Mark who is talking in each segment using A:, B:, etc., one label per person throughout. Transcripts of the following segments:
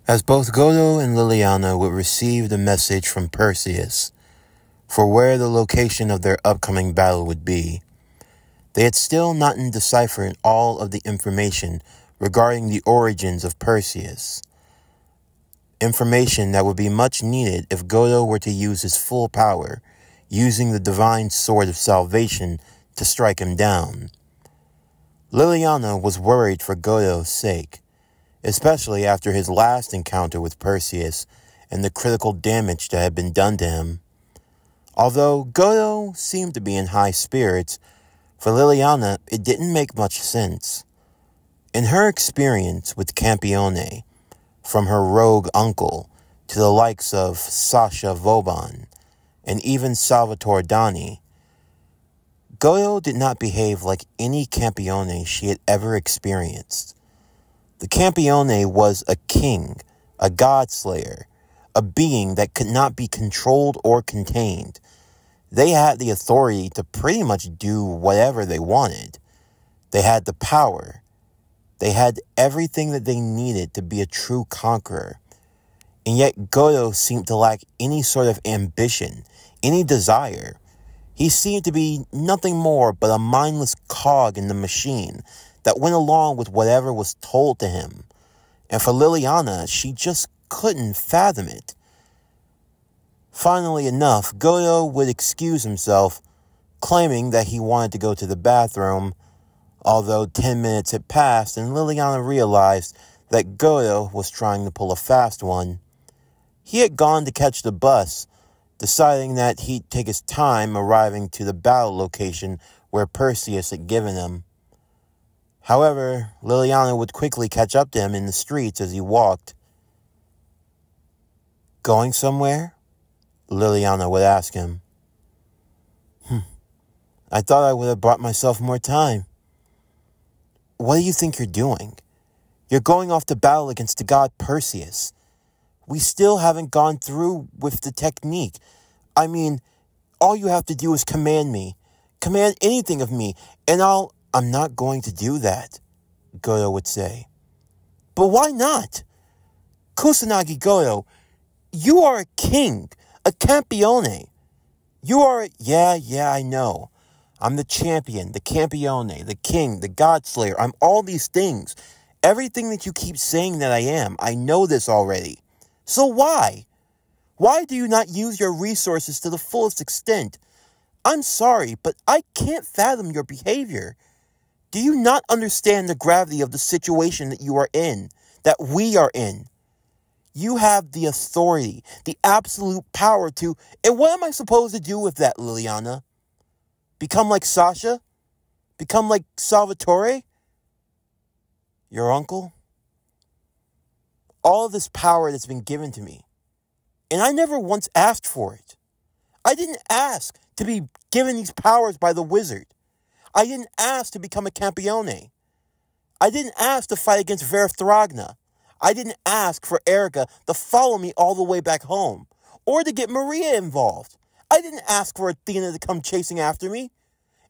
A: As both Godou and Liliana would receive the message from Perseus for where the location of their upcoming battle would be, they had still not deciphered all of the information regarding the origins of Perseus. Information that would be much needed if Godou were to use his full power, using the divine sword of salvation to strike him down. Liliana was worried for Godou's sake, especially after his last encounter with Perseus and the critical damage that had been done to him. Although Godou seemed to be in high spirits, for Liliana it didn't make much sense. In her experience with Campione, from her rogue uncle to the likes of Sasha Vauban and even Salvatore Dani, Godou did not behave like any Campione she had ever experienced. The Campione was a king, a godslayer, a being that could not be controlled or contained. They had the authority to pretty much do whatever they wanted. They had the power. They had everything that they needed to be a true conqueror. And yet Godou seemed to lack any sort of ambition, any desire. He seemed to be nothing more but a mindless cog in the machine that went along with whatever was told to him. And for Liliana, she just couldn't fathom it. Finally enough, Godou would excuse himself, claiming that he wanted to go to the bathroom, although 10 minutes had passed and Liliana realized that Godou was trying to pull a fast one. He had gone to catch the bus, deciding that he'd take his time arriving to the battle location where Perseus had given him. However, Liliana would quickly catch up to him in the streets as he walked. "Going somewhere?" Liliana would ask him. I thought I would have bought myself more time." "What do you think you're doing? You're going off to battle against the god Perseus. We still haven't gone through with the technique. I mean, all you have to do is command me. Command anything of me, and I'm not going to do that," Godou would say. "But why not? Kusanagi Godou, you are a king, a Campione. You are yeah, I know. I'm the champion, the Campione, the king, the godslayer. I'm all these things. Everything that you keep saying that I am, I know this already. So why? Why do you not use your resources to the fullest extent? I'm sorry, but I can't fathom your behavior. Do you not understand the gravity of the situation that you are in, that we are in? You have the authority, the absolute power to... And what am I supposed to do with that, Liliana? Become like Sasha? Become like Salvatore? Your uncle? All of this power that's been given to me. And I never once asked for it. I didn't ask to be given these powers by the wizard. I didn't ask to become a Campione. I didn't ask to fight against Verthragna. I didn't ask for Erica to follow me all the way back home, or to get Maria involved. I didn't ask for Athena to come chasing after me,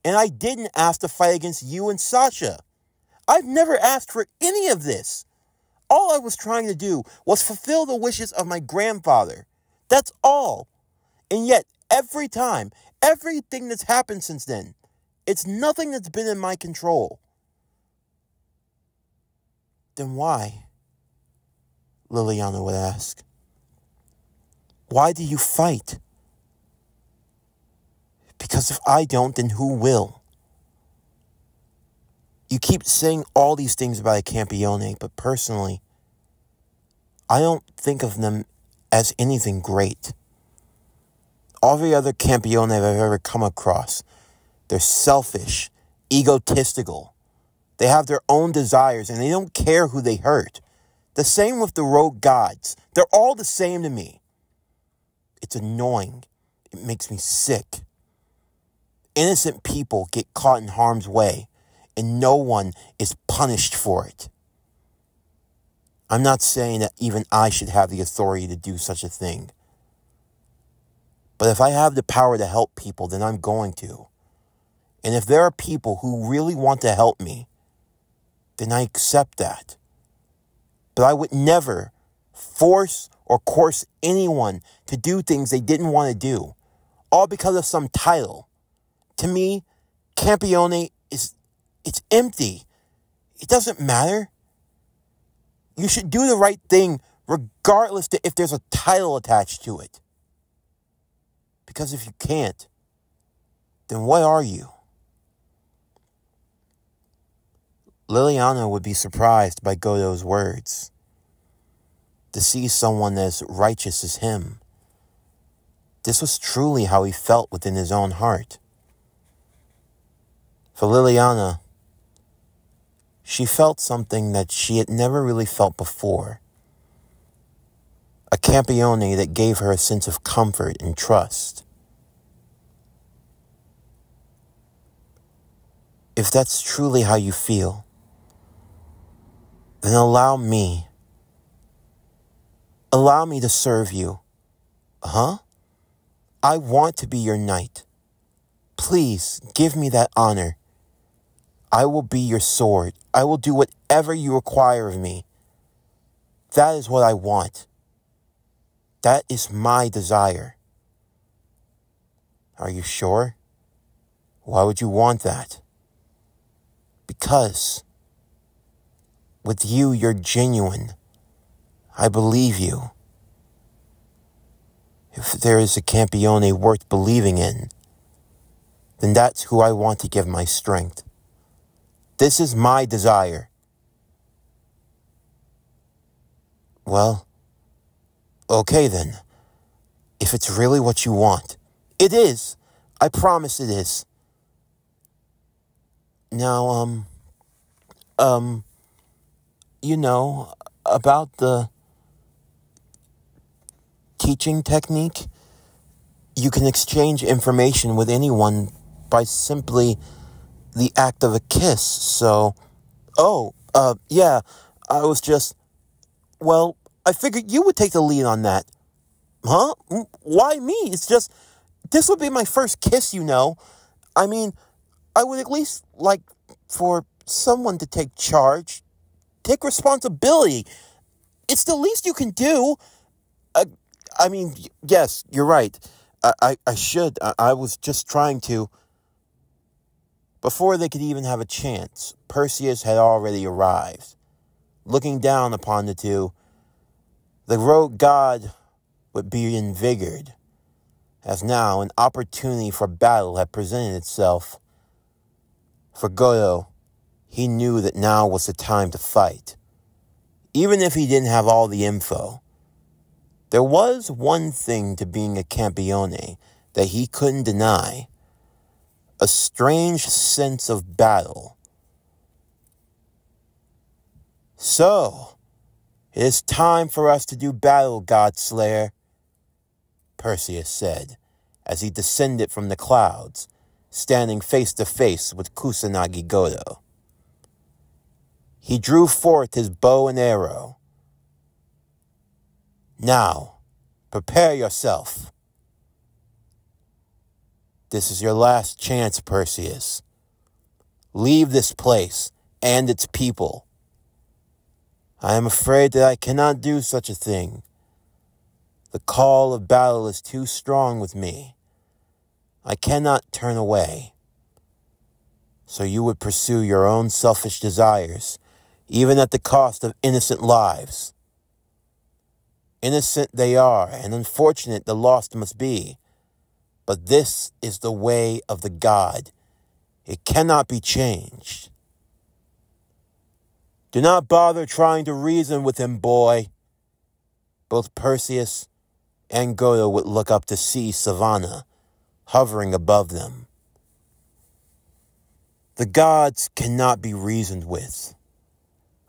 A: and I didn't ask to fight against you and Sasha. I've never asked for any of this. All I was trying to do was fulfill the wishes of my grandfather. That's all. And yet, every time, everything that's happened since then, it's nothing that's been in my control. Then why? Liliana would ask. Why do you fight? Because if I don't, then who will? You keep saying all these things about a Campione, but personally, I don't think of them as anything great. Every other Campione I've ever come across, they're selfish, egotistical. They have their own desires and they don't care who they hurt. The same with the rogue gods. They're all the same to me. It's annoying. It makes me sick. Innocent people get caught in harm's way, and no one is punished for it. I'm not saying that even I should have the authority to do such a thing. But if I have the power to help people, then I'm going to. And if there are people who really want to help me, then I accept that. But I would never force or coerce anyone to do things they didn't want to do, all because of some title. To me, Campione it's empty. It doesn't matter. You should do the right thing regardless if there's a title attached to it. Because if you can't, then what are you? Liliana would be surprised by Godou's words. To see someone as righteous as him. This was truly how he felt within his own heart. For Liliana, she felt something that she had never really felt before. A Campione that gave her a sense of comfort and trust. If that's truly how you feel, then allow me to serve you. Huh? I want to be your knight. Please give me that honor. I will be your sword. I will do whatever you require of me. That is what I want. That is my desire. Are you sure? Why would you want that? Because with you, you're genuine. I believe you. If there is a Campione worth believing in, then that's who I want to give my strength. This is my desire. Well, okay then. If it's really what you want. It is. I promise it is. Now, about the teaching technique, you can exchange information with anyone by simply the act of a kiss. So, yeah, I was just, well, I figured you would take the lead on that. Huh? Why me? It's just, this would be my first kiss, you know. I mean, I would at least like for someone to take charge, take responsibility. It's the least you can do. Yes, you're right. I should. I was just trying to. Before they could even have a chance, Perseus had already arrived. Looking down upon the two, the rogue god would be invigorated, as now an opportunity for battle had presented itself. For Godou, he knew that now was the time to fight. Even if he didn't have all the info, there was one thing to being a Campione that he couldn't deny. A strange sense of battle. So, it is time for us to do battle, God Slayer, Perseus said, as he descended from the clouds, standing face to face with Kusanagi Godou. He drew forth his bow and arrow. Now, prepare yourself. This is your last chance, Perseus. Leave this place and its people. I am afraid that I cannot do such a thing. The call of battle is too strong with me. I cannot turn away. So you would pursue your own selfish desires, even at the cost of innocent lives. Innocent they are, and unfortunate the lost must be. But this is the way of the god. It cannot be changed. Do not bother trying to reason with him, boy. Both Perseus and Godou would look up to see Savannah hovering above them. The gods cannot be reasoned with.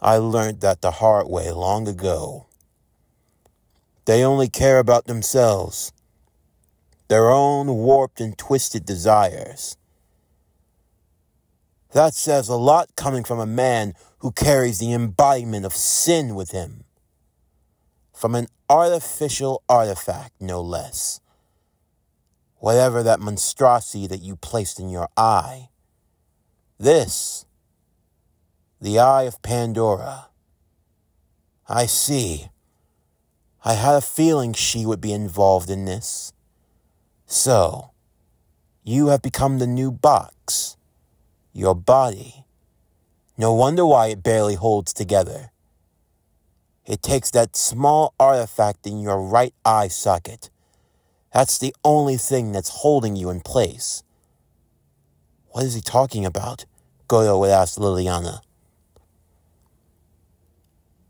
A: I learned that the hard way long ago. They only care about themselves, their own warped and twisted desires. That says a lot coming from a man who carries the embodiment of sin with him. From an artificial artifact, no less. Whatever that monstrosity that you placed in your eye. This, the eye of Pandora. I see. I had a feeling she would be involved in this. So, you have become the new box. Your body. No wonder why it barely holds together. It takes that small artifact in your right eye socket. That's the only thing that's holding you in place. What is he talking about? Godou would ask Liliana.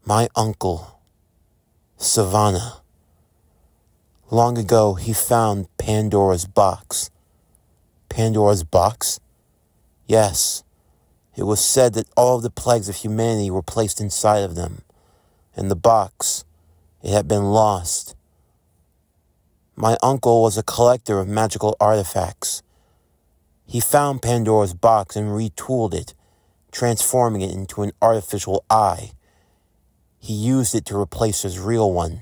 A: My uncle, Savannah. Long ago, he found Pandora's box. Pandora's box? Yes. It was said that all of the plagues of humanity were placed inside of them. And the box, it had been lost. My uncle was a collector of magical artifacts. He found Pandora's box and retooled it, transforming it into an artificial eye. He used it to replace his real one.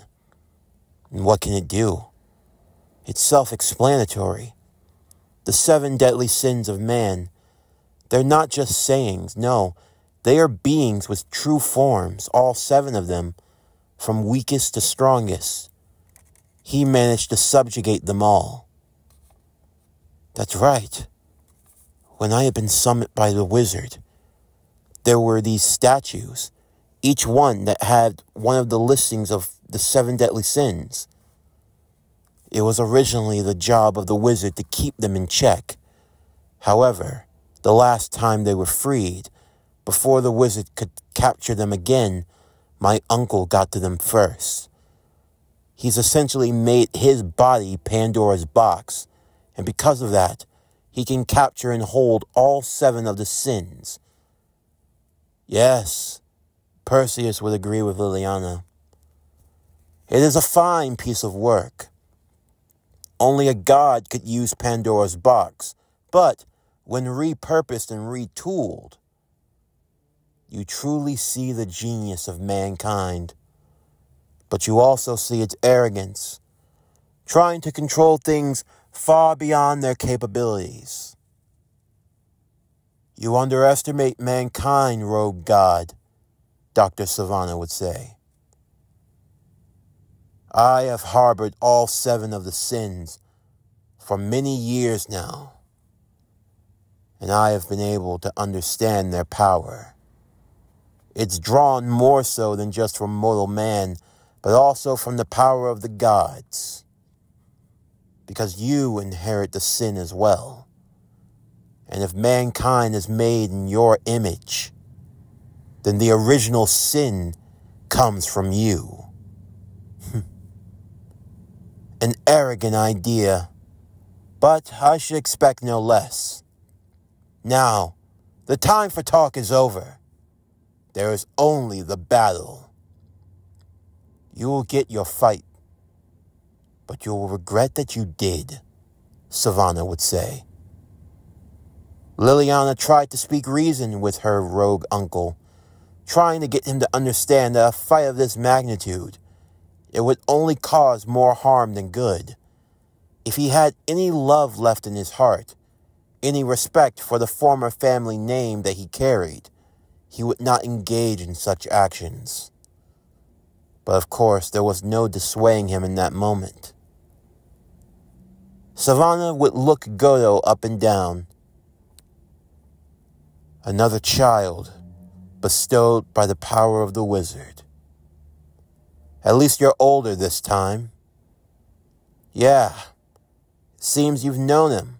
A: And what can it do? It's self-explanatory. The 7 deadly sins of man, they're not just sayings, no. They are beings with true forms, all 7 of them, from weakest to strongest. He managed to subjugate them all. That's right. When I had been summoned by the wizard, there were these statues, each one that had one of the listings of the 7 deadly sins. It was originally the job of the wizard to keep them in check. However, the last time they were freed, before the wizard could capture them again, my uncle got to them first. He's essentially made his body Pandora's box, and because of that, he can capture and hold all 7 of the sins. Yes, Perseus would agree with Liliana. It is a fine piece of work. Only a god could use Pandora's box, but when repurposed and retooled, you truly see the genius of mankind. But you also see its arrogance, trying to control things far beyond their capabilities. You underestimate mankind, rogue god, Dr. Savannah would say. I have harbored all 7 of the sins for many years now, and I have been able to understand their power. It's drawn more so than just from mortal man, but also from the power of the gods. Because you inherit the sin as well. And if mankind is made in your image, then the original sin comes from you. An arrogant idea, but I should expect no less. Now, the time for talk is over. There is only the battle. You will get your fight, but you will regret that you did, Savannah would say. Liliana tried to speak reason with her rogue uncle, trying to get him to understand that a fight of this magnitude, it would only cause more harm than good. If he had any love left in his heart, any respect for the former family name that he carried, he would not engage in such actions. But of course, there was no dissuading him in that moment. Savannah would look Godou up and down. Another child bestowed by the power of the wizard. At least you're older this time. Yeah, seems you've known him.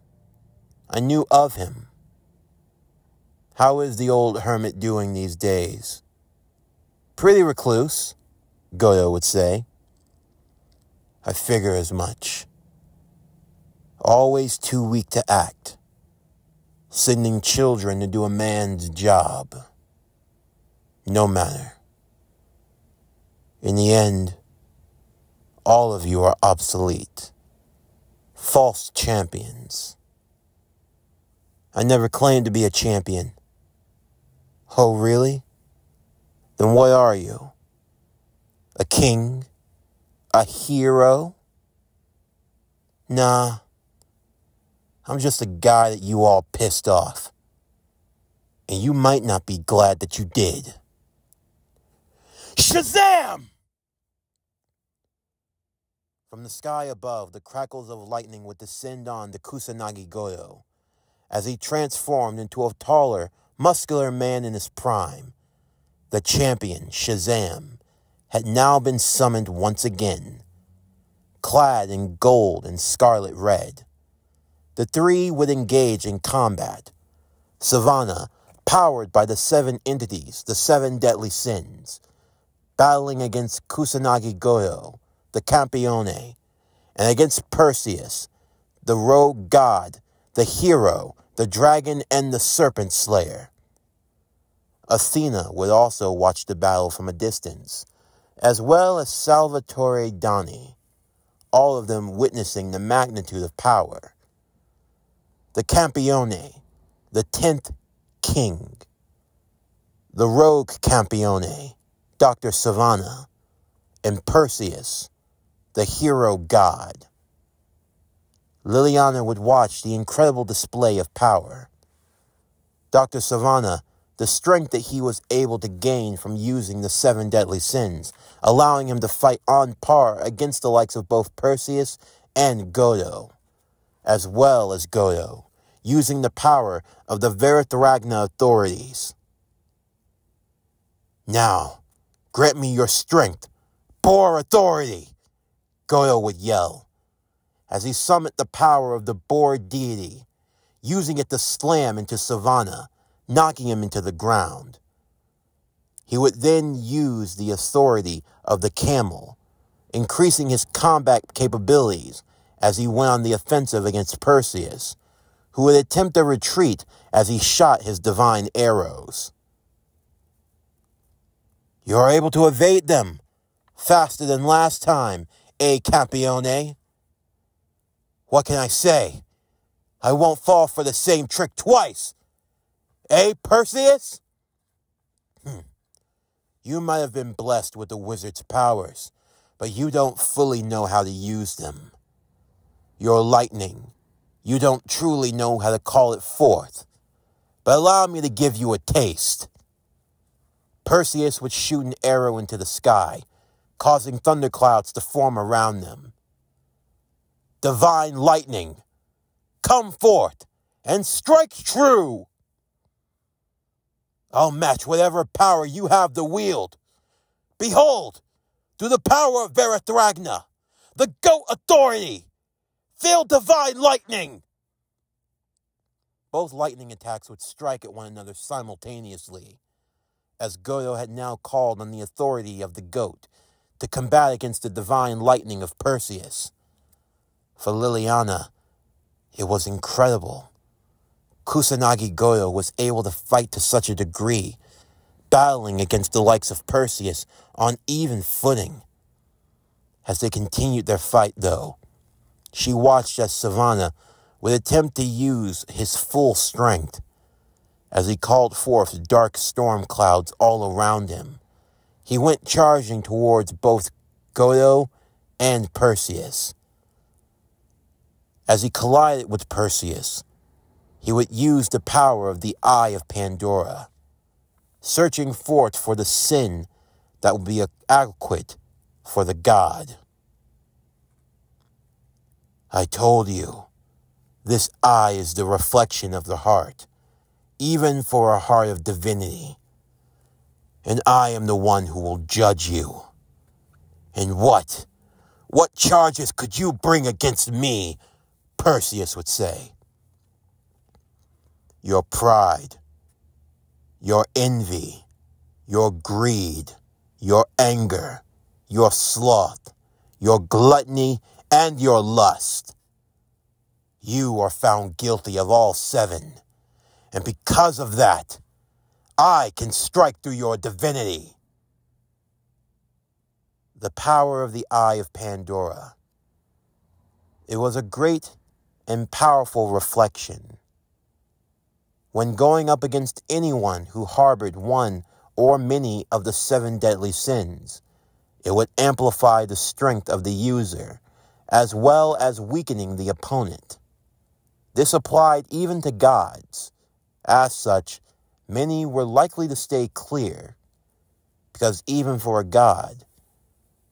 A: I knew of him. How is the old hermit doing these days? Pretty recluse, Godou would say. I figure as much. Always too weak to act. Sending children to do a man's job. No matter. In the end, all of you are obsolete. False champions. I never claimed to be a champion. Oh, really? Then what are you? A king? A hero? Nah. I'm just a guy that you all pissed off. And you might not be glad that you did. Shazam! From the sky above, the crackles of lightning would descend on the Kusanagi Godou, as he transformed into a taller, muscular man in his prime. The champion, Shazam, had now been summoned once again, clad in gold and scarlet red. The three would engage in combat. Savannah, powered by the 7 entities, the 7 deadly sins, battling against Kusanagi Godou, the Campione, and against Perseus, the rogue god, the hero, the dragon, and the serpent slayer. Athena would also watch the battle from a distance, as well as Salvatore Dani, all of them witnessing the magnitude of power. The Campione, the 10th king. The rogue Campione, Dr. Savannah, and Perseus, the hero god. Liliana would watch the incredible display of power. Dr. Savannah, the strength that he was able to gain from using the 7 deadly sins, allowing him to fight on par against the likes of both Perseus and Godou, as well as Godou, using the power of the Verithragna authorities. Now, grant me your strength, poor authority, Godou would yell, as he summoned the power of the boar deity, using it to slam into Savannah, knocking him into the ground. He would then use the authority of the camel, increasing his combat capabilities as he went on the offensive against Perseus, who would attempt a retreat as he shot his divine arrows. You are able to evade them faster than last time, Campione. What can I say? I won't fall for the same trick twice. Perseus? You might have been blessed with the wizard's powers, but you don't fully know how to use them. Your lightning, you don't truly know how to call it forth. But allow me to give you a taste. Perseus would shoot an arrow into the sky, causing thunderclouds to form around them. Divine lightning, come forth and strike true. I'll match whatever power you have to wield. Behold, through the power of Verithragna, the goat authority, feel divine lightning. Both lightning attacks would strike at one another simultaneously, as Godou had now called on the authority of the goat to combat against the divine lightning of Perseus. For Liliana, it was incredible. Kusanagi Godou was able to fight to such a degree, battling against the likes of Perseus on even footing. As they continued their fight, though, she watched as Savannah would attempt to use his full strength, as he called forth dark storm clouds all around him. He went charging towards both Godou and Perseus. As he collided with Perseus, he would use the power of the Eye of Pandora, searching forth for the sin that would be adequate for the god. I told you, this eye is the reflection of the heart, even for a heart of divinity. And I am the one who will judge you. And what charges could you bring against me? Perseus would say. Your pride, your envy, your greed, your anger, your sloth, your gluttony, and your lust. You are found guilty of all 7, and because of that, I can strike through your divinity. The power of the Eye of Pandora. It was a great and powerful reflection. When going up against anyone who harbored one or many of the 7 deadly sins, it would amplify the strength of the user, as well as weakening the opponent. This applied even to gods. As such, many were likely to stay clear, because even for a god,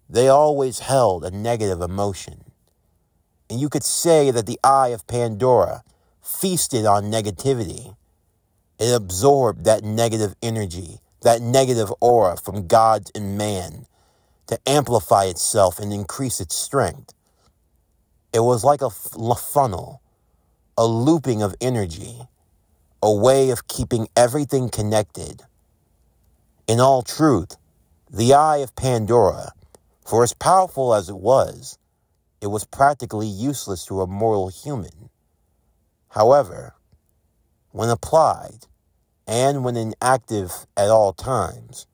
A: they always held a negative emotion. And you could say that the Eye of Pandora feasted on negativity. It absorbed that negative energy, that negative aura from gods and man to amplify itself and increase its strength. It was like a funnel, a looping of energy, a way of keeping everything connected. In all truth, the Eye of Pandora, for as powerful as it was practically useless to a mortal human. However, when applied, and when inactive at all times,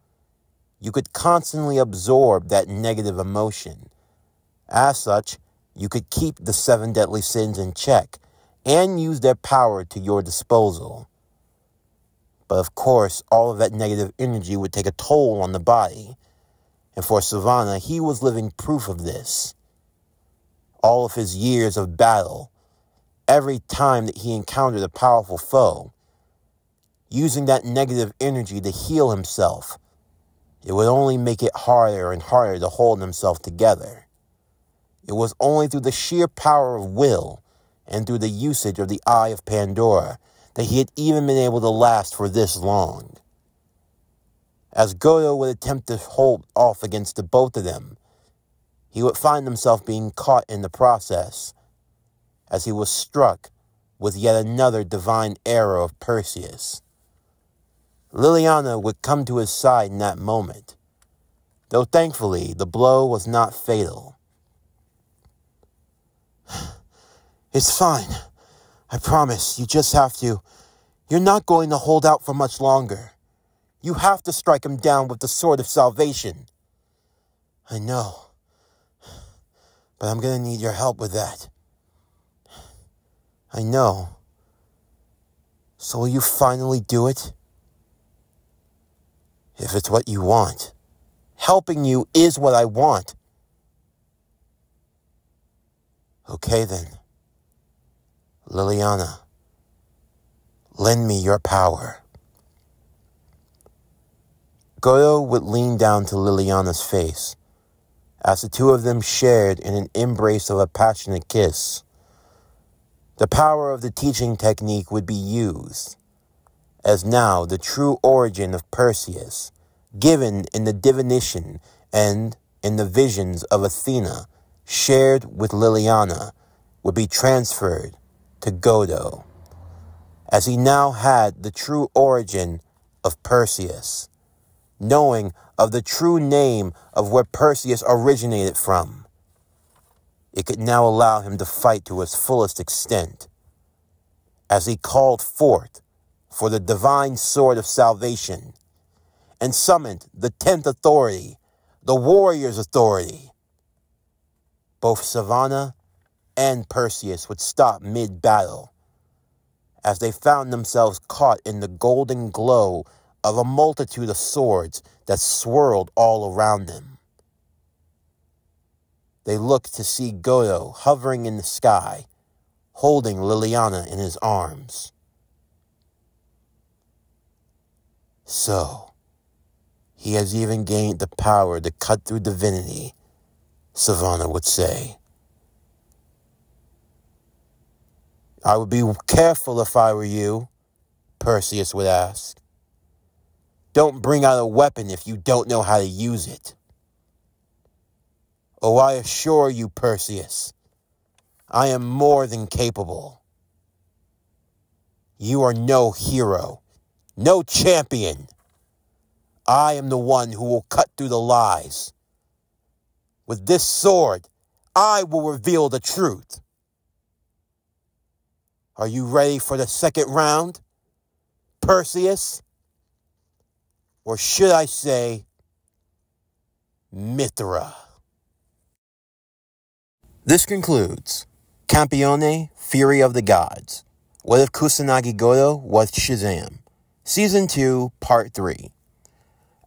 A: you could constantly absorb that negative emotion. As such, you could keep the 7 deadly sins in check and use their power to your disposal. But of course, all of that negative energy would take a toll on the body. And for Savannah, he was living proof of this. All of his years of battle, every time that he encountered a powerful foe, using that negative energy to heal himself, it would only make it harder and harder to hold himself together. It was only through the sheer power of will and through the usage of the Eye of Pandora that he had even been able to last for this long. As Godou would attempt to hold off against the both of them, he would find himself being caught in the process, as he was struck with yet another divine arrow of Perseus. Liliana would come to his side in that moment, though thankfully the blow was not fatal. It's fine. I promise. You just have to. You're not going to hold out for much longer. You have to strike him down with the sword of salvation. I know. But I'm going to need your help with that. I know. So will you finally do it? If it's what you want. Helping you is what I want. Okay then. Liliana, lend me your power. Godou would lean down to Liliana's face, as the two of them shared in an embrace of a passionate kiss. The power of the teaching technique would be used, as now the true origin of Perseus, given in the divination and in the visions of Athena, shared with Liliana, would be transferred to Godou, as he now had the true origin of Perseus, knowing of the true name of where Perseus originated from. It could now allow him to fight to his fullest extent, as he called forth for the divine sword of salvation, and summoned the 10th authority, the warrior's authority. Both Savannah and Perseus would stop mid-battle, as they found themselves caught in the golden glow of a multitude of swords that swirled all around them. They looked to see Godou hovering in the sky, holding Liliana in his arms. So, he has even gained the power to cut through divinity, Savannah would say. I would be careful if I were you, Perseus would ask. Don't bring out a weapon if you don't know how to use it. Oh, I assure you, Perseus, I am more than capable. You are no hero, no champion. I am the one who will cut through the lies. With this sword, I will reveal the truth. Are you ready for the second round, Perseus? Or should I say, Mithra? This concludes Campione, Fury of the Gods. What if Kusanagi Godou was Shazam? Season 2, Part 3.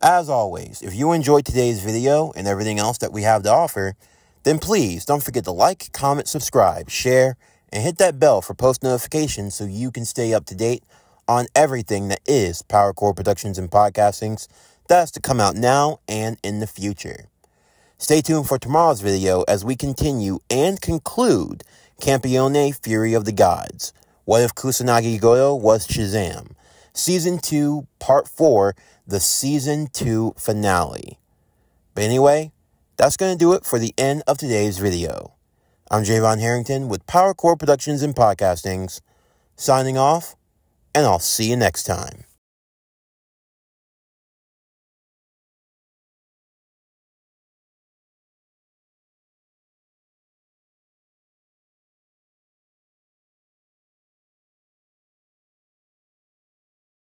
A: As always, if you enjoyed today's video and everything else that we have to offer, then please don't forget to like, comment, subscribe, share, and hit that bell for post notifications so you can stay up to date on everything that is Power Core Productions and Podcastings that's to come out now and in the future. Stay tuned for tomorrow's video as we continue and conclude Campione, Fury of the Gods. What if Kusanagi Godou was Shazam? Season 2, Part 4, the Season 2 finale. But anyway, that's going to do it for the end of today's video. I'm Javon Harrington with Power Core Productions and Podcastings, signing off, and I'll see you next time.